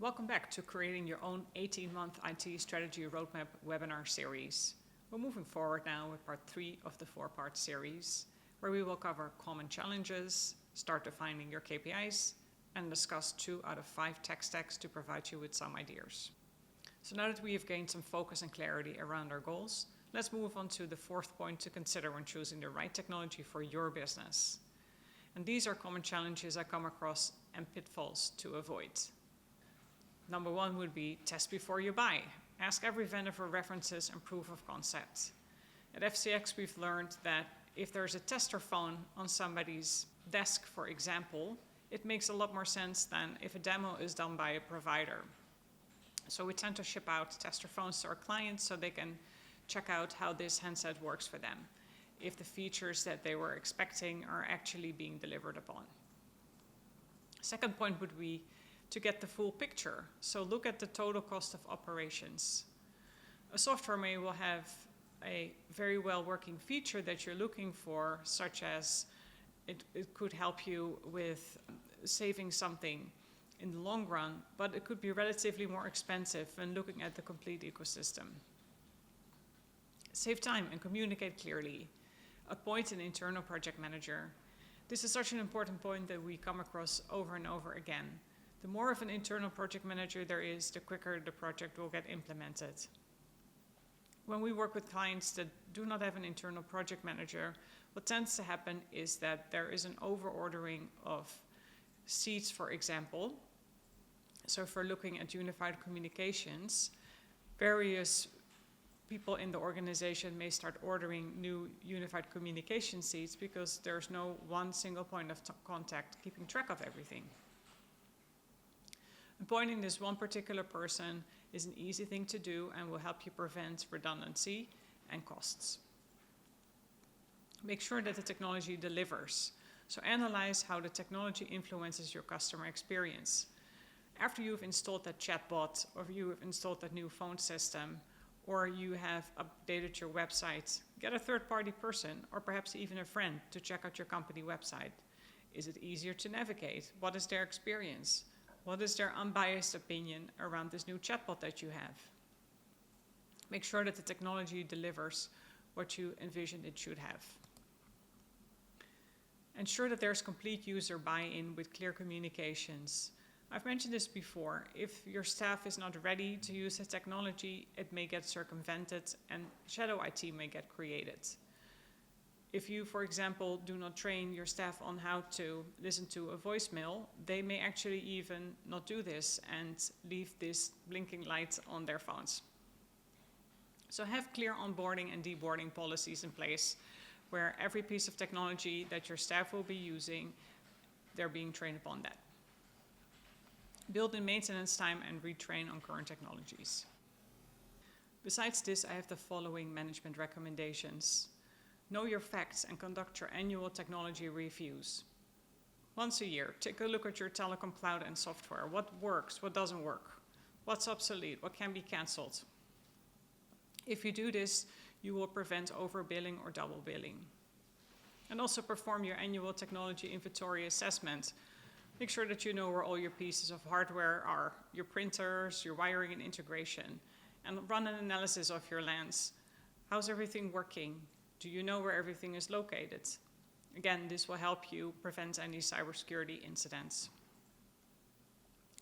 Welcome back to creating your own 18-month IT strategy roadmap webinar series. We're moving forward now with part 3 of the 4-part series, where we will cover common challenges, start defining your KPIs, and discuss 2 out of 5 tech stacks to provide you with some ideas. So now that we have gained some focus and clarity around our goals, let's move on to the 4th point to consider when choosing the right technology for your business. And these are common challenges I come across and pitfalls to avoid. Number 1 would be test before you buy. Ask every vendor for references and proof of concept. At FCX, we've learned that if there's a tester phone on somebody's desk, for example, it makes a lot more sense than if a demo is done by a provider. So we tend to ship out tester phones to our clients so they can check out how this handset works for them, if the features that they were expecting are actually being delivered upon. Second point would be to get the full picture. So look at the total cost of operations. A software may will have a very well working feature that you're looking for, such as it could help you with saving something in the long run, but it could be relatively more expensive when looking at the complete ecosystem. Save time and communicate clearly. Appoint an internal project manager. This is such an important point that we come across over and over again. The more of an internal project manager there is, the quicker the project will get implemented. When we work with clients that do not have an internal project manager, what tends to happen is that there is an over-ordering of seats, for example. So if we're looking at unified communications, various people in the organization may start ordering new unified communication seats because there's no one single point of contact keeping track of everything. Appointing this one particular person is an easy thing to do and will help you prevent redundancy and costs. Make sure that the technology delivers. So analyze how the technology influences your customer experience. After you've installed that chatbot, or you have installed that new phone system, or you have updated your website, get a third-party person, or perhaps even a friend, to check out your company website. Is it easier to navigate? What is their experience? What is their unbiased opinion around this new chatbot that you have? Make sure that the technology delivers what you envisioned it should have. Ensure that there's complete user buy-in with clear communications. I've mentioned this before. If your staff is not ready to use the technology, it may get circumvented and shadow IT may get created. If you, for example, do not train your staff on how to listen to a voicemail, they may actually even not do this and leave this blinking light on their phones. So have clear onboarding and deboarding policies in place where every piece of technology that your staff will be using, they're being trained upon that. Build in maintenance time and retrain on current technologies. Besides this, I have the following management recommendations. Know your facts and conduct your annual technology reviews. Once a year, take a look at your telecom cloud and software. What works, what doesn't work, what's obsolete, what can be canceled. If you do this, you will prevent overbilling or double billing. And also perform your annual technology inventory assessment. Make sure that you know where all your pieces of hardware are, your printers, your wiring and integration, and run an analysis of your LANs. How's everything working? Do you know where everything is located? Again, this will help you prevent any cybersecurity incidents.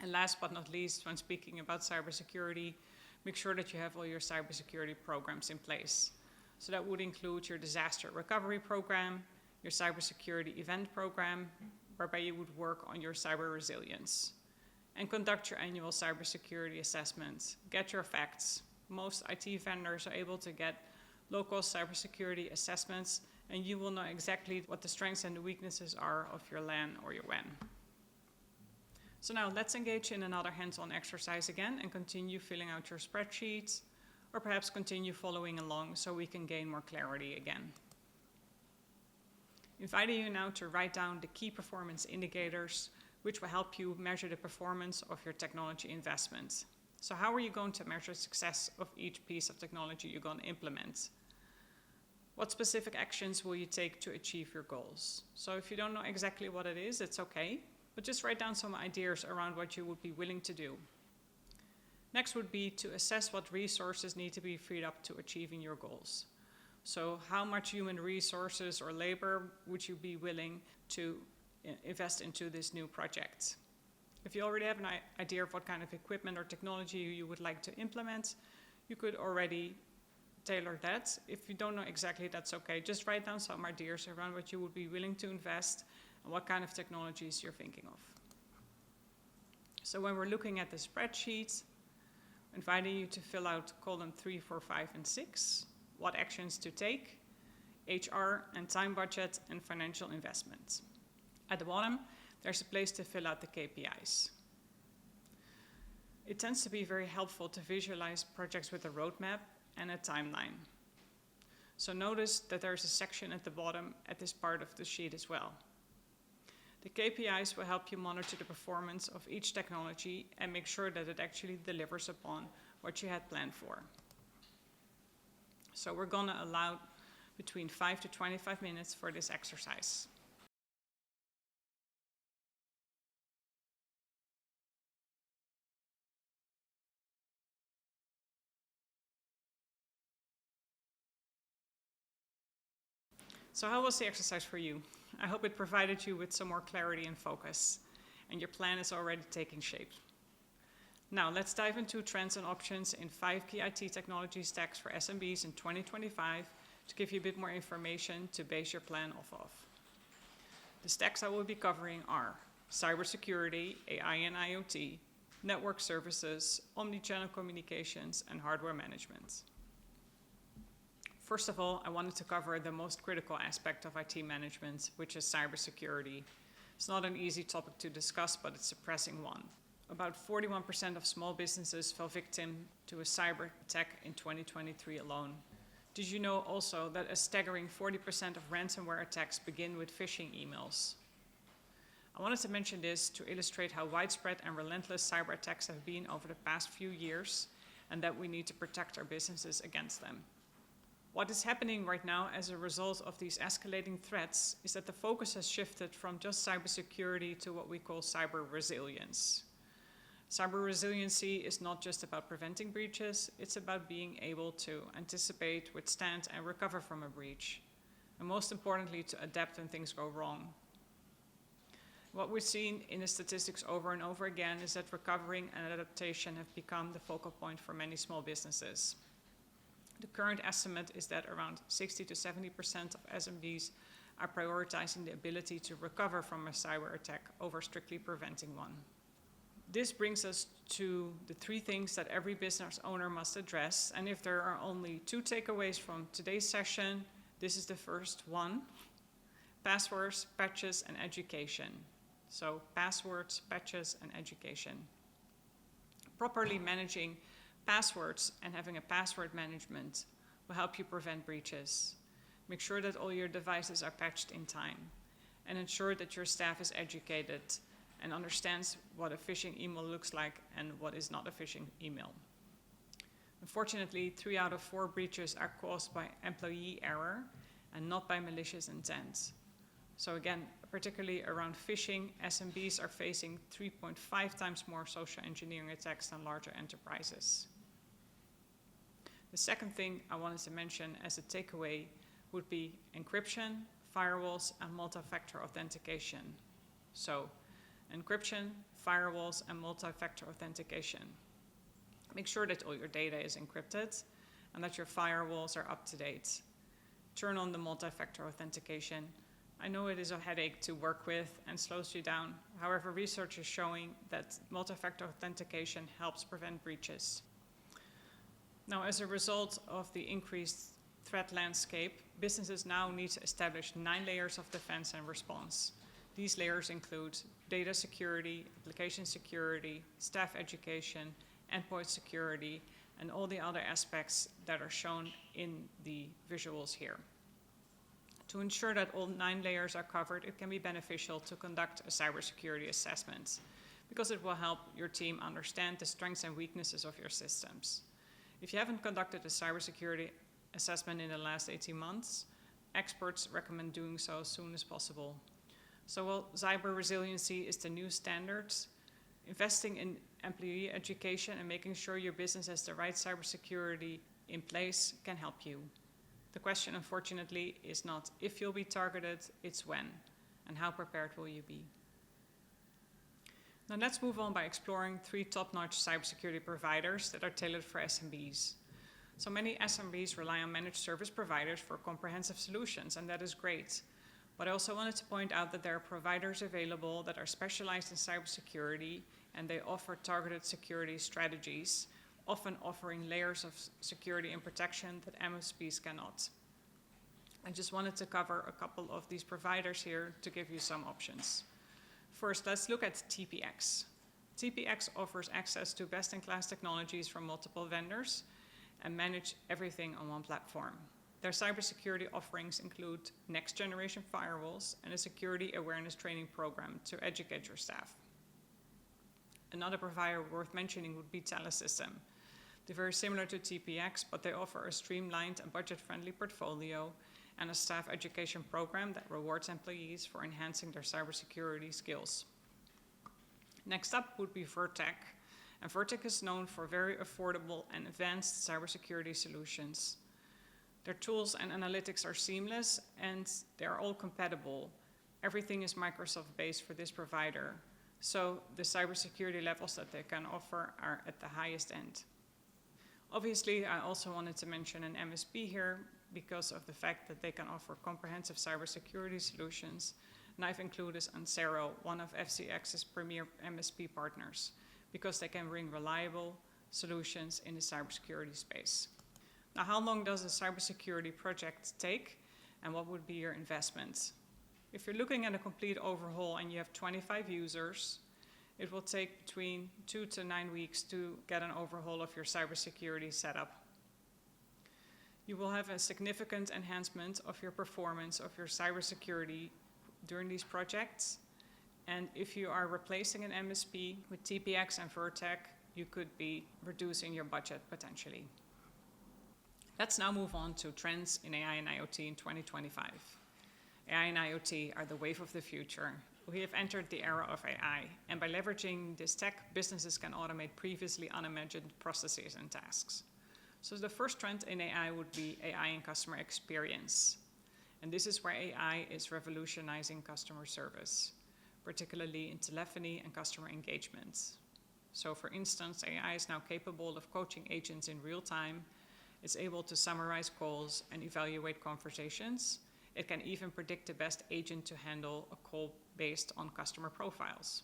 And last but not least, when speaking about cybersecurity, make sure that you have all your cybersecurity programs in place. So that would include your disaster recovery program, your cybersecurity event program, whereby you would work on your cyber resilience. And conduct your annual cybersecurity assessment. Get your facts. Most IT vendors are able to get local cybersecurity assessments, and you will know exactly what the strengths and the weaknesses are of your LAN or your WAN. So now let's engage in another hands-on exercise again and continue filling out your spreadsheets, or perhaps continue following along so we can gain more clarity again. Inviting you now to write down the key performance indicators, which will help you measure the performance of your technology investment. So how are you going to measure success of each piece of technology you're going to implement? What specific actions will you take to achieve your goals? So if you don't know exactly what it is, it's okay, but just write down some ideas around what you would be willing to do. Next would be to assess what resources need to be freed up to achieving your goals. So how much human resources or labor would you be willing to invest into this new project? If you already have an idea of what kind of equipment or technology you would like to implement, you could already tailor that. If you don't know exactly, that's okay. Just write down some ideas around what you would be willing to invest and what kind of technologies you're thinking of. So when we're looking at the spreadsheet, I'm inviting you to fill out column 3, 4, 5, and 6. What actions to take, HR and time budget, and financial investments. At the bottom, there's a place to fill out the KPIs. It tends to be very helpful to visualize projects with a roadmap and a timeline. So notice that there's a section at the bottom at this part of the sheet as well. The KPIs will help you monitor the performance of each technology and make sure that it actually delivers upon what you had planned for. So we're going to allow between 5 to 25 minutes for this exercise. So how was the exercise for you? I hope it provided you with some more clarity and focus, and your plan is already taking shape. Now let's dive into trends and options in 5 key IT technology stacks for SMBs in 2025 to give you a bit more information to base your plan off of. The stacks I will be covering are cybersecurity, AI and IoT, network services, omnichannel communications, and hardware management. First of all, I wanted to cover the most critical aspect of IT management, which is cybersecurity. It's not an easy topic to discuss, but it's a pressing one. About 41% of small businesses fell victim to a cyber attack in 2023 alone. Did you know also that a staggering 40% of ransomware attacks begin with phishing emails? I wanted to mention this to illustrate how widespread and relentless cyber attacks have been over the past few years, and that we need to protect our businesses against them. What is happening right now as a result of these escalating threats is that the focus has shifted from just cybersecurity to what we call cyber resilience. Cyber resiliency is not just about preventing breaches, it's about being able to anticipate, withstand, and recover from a breach. And most importantly, to adapt when things go wrong. What we've seen in the statistics over and over again is that recovering and adaptation have become the focal point for many small businesses. The current estimate is that around 60 to 70% of SMBs are prioritizing the ability to recover from a cyber attack over strictly preventing one. This brings us to the 3 things that every business owner must address, and if there are only 2 takeaways from today's session, this is the first one: passwords, patches, and education. So passwords, patches, and education. Properly managing passwords and having a password management will help you prevent breaches. Make sure that all your devices are patched in time, and ensure that your staff is educated and understands what a phishing email looks like and what is not a phishing email. Unfortunately, 3 out of 4 breaches are caused by employee error and not by malicious intent. So again, particularly around phishing, SMBs are facing 3.5 times more social engineering attacks than larger enterprises. The second thing I wanted to mention as a takeaway would be encryption, firewalls, and multi-factor authentication. So, encryption, firewalls, and multi-factor authentication. Make sure that all your data is encrypted and that your firewalls are up to date. Turn on the multi-factor authentication. I know it is a headache to work with and slows you down. However, research is showing that multi-factor authentication helps prevent breaches. Now, as a result of the increased threat landscape, businesses now need to establish 9 layers of defense and response. These layers include data security, application security, staff education, endpoint security, and all the other aspects that are shown in the visuals here. To ensure that all 9 layers are covered, it can be beneficial to conduct a cybersecurity assessment, because it will help your team understand the strengths and weaknesses of your systems. If you haven't conducted a cybersecurity assessment in the last 18 months, experts recommend doing so as soon as possible. So while cyber resiliency is the new standard, investing in employee education and making sure your business has the right cybersecurity in place can help you. The question, unfortunately, is not if you'll be targeted, it's when, and how prepared will you be. Now let's move on by exploring 3 top-notch cybersecurity providers that are tailored for SMBs. So many SMBs rely on managed service providers for comprehensive solutions, and that is great. But I also wanted to point out that there are providers available that are specialized in cybersecurity, and they offer targeted security strategies, often offering layers of security and protection that MSPs cannot. I just wanted to cover a couple of these providers here to give you some options. First, let's look at TPX. TPX offers access to best-in-class technologies from multiple vendors and manage everything on one platform. Their cybersecurity offerings include next-generation firewalls and a security awareness training program to educate your staff. Another provider worth mentioning would be Telesystem. They're very similar to TPX, but they offer a streamlined and budget-friendly portfolio and a staff education program that rewards employees for enhancing their cybersecurity skills. Next up would be Vertec, and Vertec is known for very affordable and advanced cybersecurity solutions. Their tools and analytics are seamless, and they are all compatible. Everything is Microsoft-based for this provider, so the cybersecurity levels that they can offer are at the highest end. Obviously, I also wanted to mention an MSP here because of the fact that they can offer comprehensive cybersecurity solutions, and I've included Ansero, one of FCX's premier MSP partners, because they can bring reliable solutions in the cybersecurity space. Now, how long does a cybersecurity project take, and what would be your investment? If you're looking at a complete overhaul and you have 25 users, it will take between 2 to 9 weeks to get an overhaul of your cybersecurity setup. You will have a significant enhancement of your performance of your cybersecurity during these projects. And if you are replacing an MSP with TPX and Vertec, you could be reducing your budget potentially. Let's now move on to trends in AI and IoT in 2025. AI and IoT are the wave of the future. We have entered the era of AI, and by leveraging this tech, businesses can automate previously unimagined processes and tasks. So the first trend in AI would be AI in customer experience. And this is where AI is revolutionizing customer service, particularly in telephony and customer engagement. So for instance, AI is now capable of coaching agents in real time. It's able to summarize calls and evaluate conversations. It can even predict the best agent to handle a call based on customer profiles.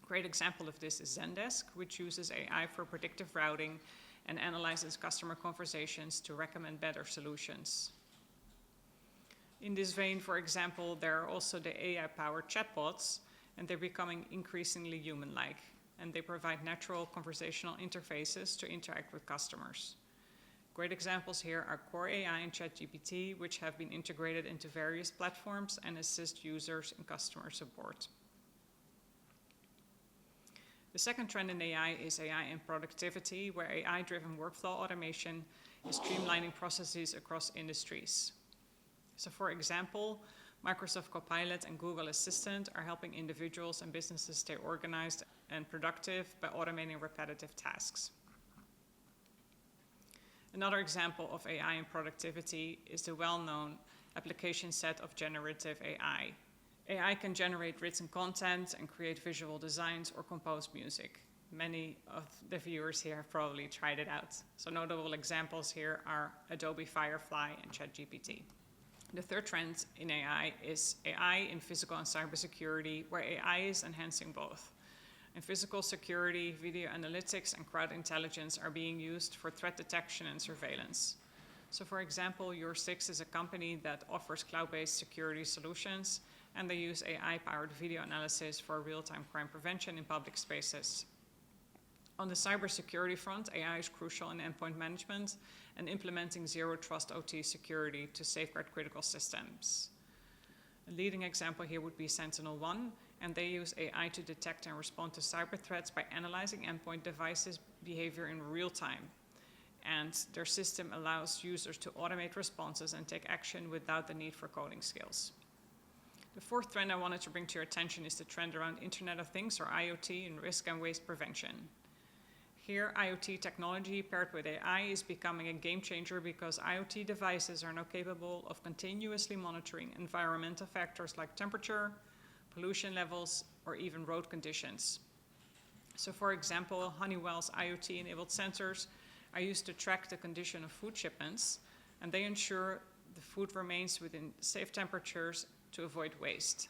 A great example of this is Zendesk, which uses AI for predictive routing and analyzes customer conversations to recommend better solutions. In this vein, for example, there are also the AI-powered chatbots, and they're becoming increasingly human-like, and they provide natural conversational interfaces to interact with customers. Great examples here are Core AI and ChatGPT, which have been integrated into various platforms and assist users in customer support. The second trend in AI is AI in productivity, where AI-driven workflow automation is streamlining processes across industries. So for example, Microsoft Copilot and Google Assistant are helping individuals and businesses stay organized and productive by automating repetitive tasks. Another example of AI in productivity is the well-known application set of generative AI. AI can generate written content and create visual designs or compose music. Many of the viewers here have probably tried it out. So notable examples here are Adobe Firefly and ChatGPT. The third trend in AI is AI in physical and cybersecurity, where AI is enhancing both. In physical security, video analytics and crowd intelligence are being used for threat detection and surveillance. So for example, Your6 is a company that offers cloud-based security solutions, and they use AI-powered video analysis for real-time crime prevention in public spaces. On the cybersecurity front, AI is crucial in endpoint management and implementing zero-trust OT security to safeguard critical systems. A leading example here would be SentinelOne, and they use AI to detect and respond to cyber threats by analyzing endpoint devices' behavior in real time. And their system allows users to automate responses and take action without the need for coding skills. The fourth trend I wanted to bring to your attention is the trend around Internet of Things, or IoT, and risk and waste prevention. Here, IoT technology paired with AI is becoming a game changer because IoT devices are now capable of continuously monitoring environmental factors like temperature, pollution levels, or even road conditions. So for example, Honeywell's IoT-enabled sensors are used to track the condition of food shipments, and they ensure the food remains within safe temperatures to avoid waste.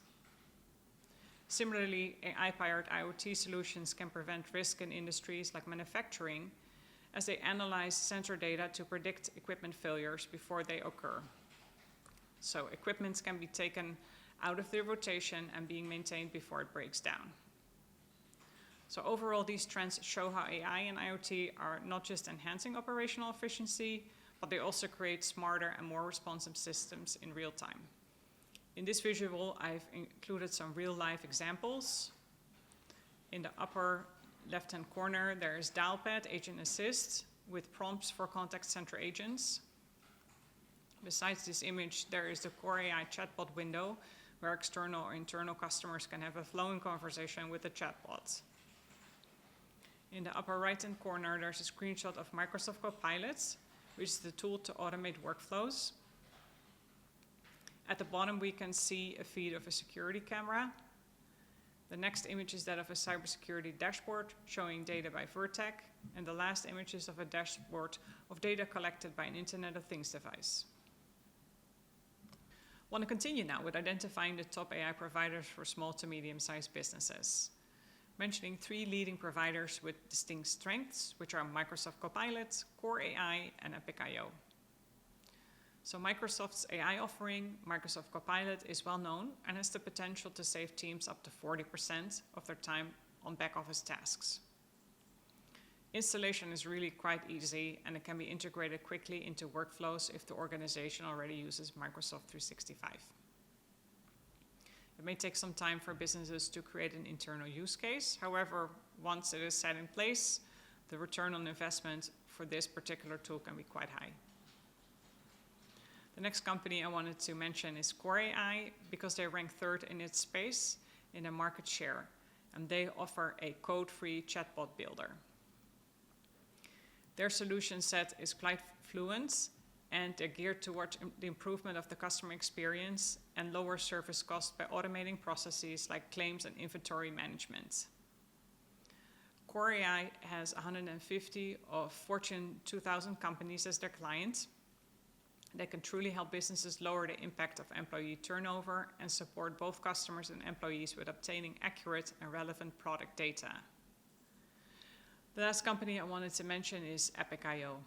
Similarly, AI-powered IoT solutions can prevent risk in industries like manufacturing, as they analyze sensor data to predict equipment failures before they occur. So equipment can be taken out of their rotation and being maintained before it breaks down. So overall, these trends show how AI and IoT are not just enhancing operational efficiency, but they also create smarter and more responsive systems in real time. In this visual, I've included some real-life examples. In the upper left-hand corner, there is Dialpad Agent Assist with prompts for contact center agents. Besides this image, there is the Core AI chatbot window, where external or internal customers can have a flowing conversation with the chatbot. In the upper right-hand corner, there's a screenshot of Microsoft Copilot, which is the tool to automate workflows. At the bottom, we can see a feed of a security camera. The next image is that of a cybersecurity dashboard showing data by Vertec, and the last image is of a dashboard of data collected by an Internet of Things device. I want to continue now with identifying the top AI providers for small to medium-sized businesses, mentioning 3 leading providers with distinct strengths, which are Microsoft Copilot, Core AI, and Epic.io. So Microsoft's AI offering, Microsoft Copilot, is well known and has the potential to save teams up to 40% of their time on back office tasks. Installation is really quite easy, and it can be integrated quickly into workflows if the organization already uses Microsoft 365. It may take some time for businesses to create an internal use case. However, once it is set in place, the return on investment for this particular tool can be quite high. The next company I wanted to mention is Core AI, because they rank 3rd in its space in a market share, and they offer a code-free chatbot builder. Their solution set is quite fluent, and they're geared towards the improvement of the customer experience and lower service costs by automating processes like claims and inventory management. Core AI has 150 of Fortune 2000 companies as their clients. They can truly help businesses lower the impact of employee turnover and support both customers and employees with obtaining accurate and relevant product data. The last company I wanted to mention is Epic.io.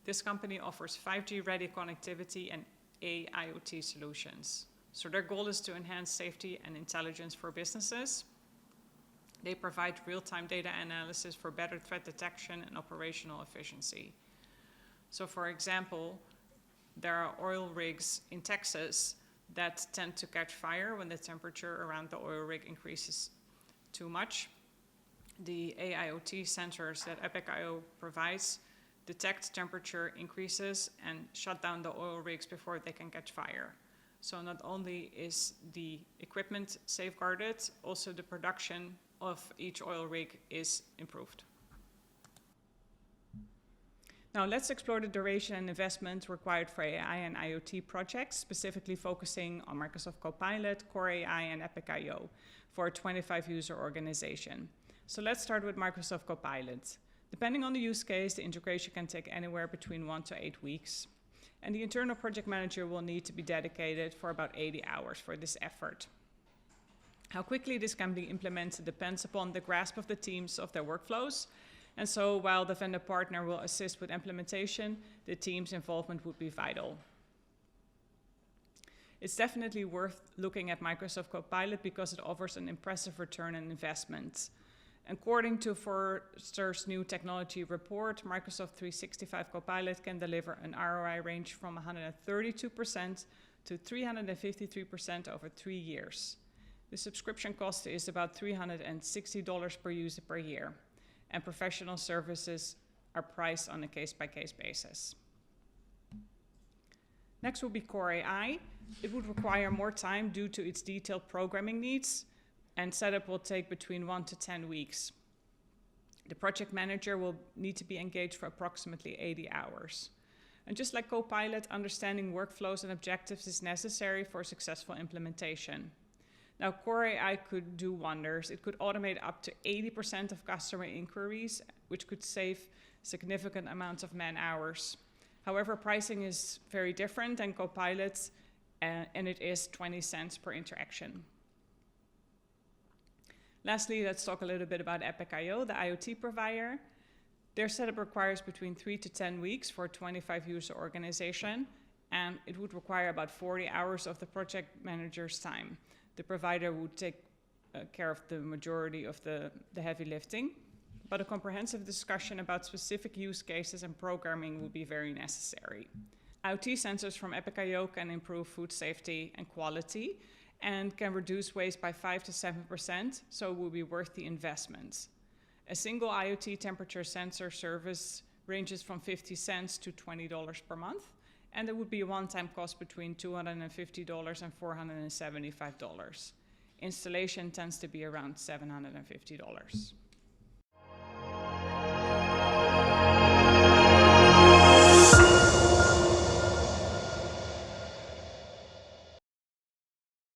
This company offers 5G-ready connectivity and AIoT solutions. So their goal is to enhance safety and intelligence for businesses. They provide real-time data analysis for better threat detection and operational efficiency. So for example, there are oil rigs in Texas that tend to catch fire when the temperature around the oil rig increases too much. The AIoT sensors that Epic.io provides detect temperature increases and shut down the oil rigs before they can catch fire. So not only is the equipment safeguarded, also the production of each oil rig is improved. Now let's explore the duration and investment required for AI and IoT projects, specifically focusing on Microsoft Copilot, Core AI, and Epic.io for a 25-user organization. So let's start with Microsoft Copilot. Depending on the use case, the integration can take anywhere between 1 to 8 weeks. And the internal project manager will need to be dedicated for about 80 hours for this effort. How quickly this can be implemented depends upon the grasp of the teams of their workflows. And so while the vendor partner will assist with implementation, the team's involvement would be vital. It's definitely worth looking at Microsoft Copilot because it offers an impressive return on investment. According to Forrester's new technology report, Microsoft 365 Copilot can deliver an ROI range from 132% to 353% over 3 years. The subscription cost is about $360 per user per year, and professional services are priced on a case-by-case basis. Next will be Core AI. It would require more time due to its detailed programming needs, and setup will take between 1 to 10 weeks. The project manager will need to be engaged for approximately 80 hours. And just like Copilot, understanding workflows and objectives is necessary for successful implementation. Now, Core AI could do wonders. It could automate up to 80% of customer inquiries, which could save significant amounts of man hours. However, pricing is very different than Copilot's, and it is 20 cents per interaction. Lastly, let's talk a little bit about Epic.io, the IoT provider. Their setup requires between 3 to 10 weeks for a 25-user organization, and it would require about 40 hours of the project manager's time. The provider would take care of the majority of the heavy lifting, but a comprehensive discussion about specific use cases and programming will be very necessary. IoT sensors from Epic.io can improve food safety and quality and can reduce waste by 5 to 7%, so it will be worth the investment. A single IoT temperature sensor service ranges from 50 cents to $20 per month, and there would be a one-time cost between $250 and $475. Installation tends to be around $750.